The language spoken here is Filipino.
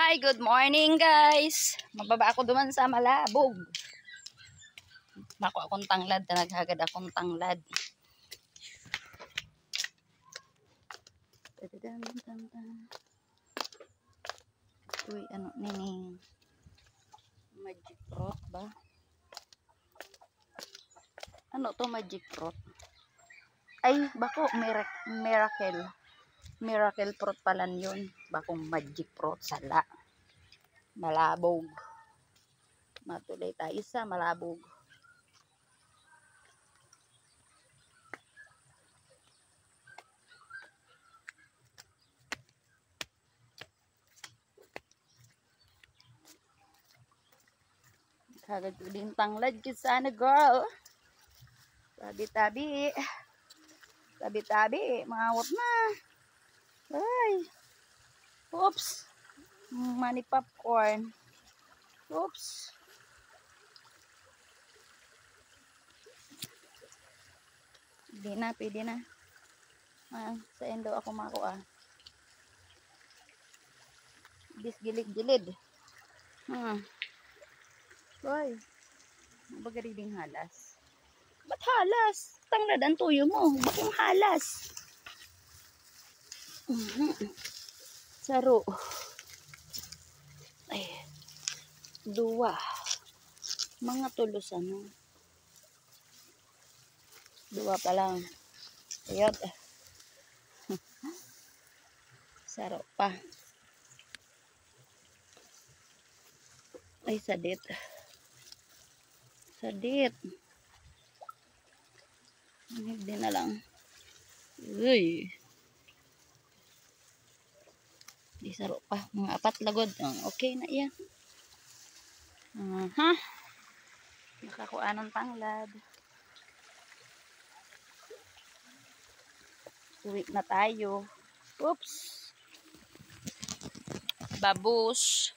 Hi, good morning guys. Mababa ako duman sa Malabog. Mako akong tanglad, naghagad akong tanglad. Uy, ano nini? Magic fruit ba? Ano to magic fruit? Ay, bako miracle. Miracle fruit pala yun. Bakong magic fruit sala. Malabog. Matulay tayo sa Malabog. Kagad ko din tanglad ko sana girl. Tabi-tabi. Tabi-tabi. Mangawat na. Ay. Oops. Money popcorn. Oops. Pwede na. Sa endo ako makuha. Bis gilid-gilid. Hoy. Bagariling halas. Ba't halas? Tanglad ang tuyo mo. Bakong halas? Saro. Ay. Dua. Mga tulos ano. Dua pa lang. Ayot. Saro pa. Ay, sadit. Sadit. Hindi na lang. Uy. Di saro pa. Mga 4 lagod. Okay na yan. Nakakuha ng tanglad. Uwi na tayo. Oops. Babus.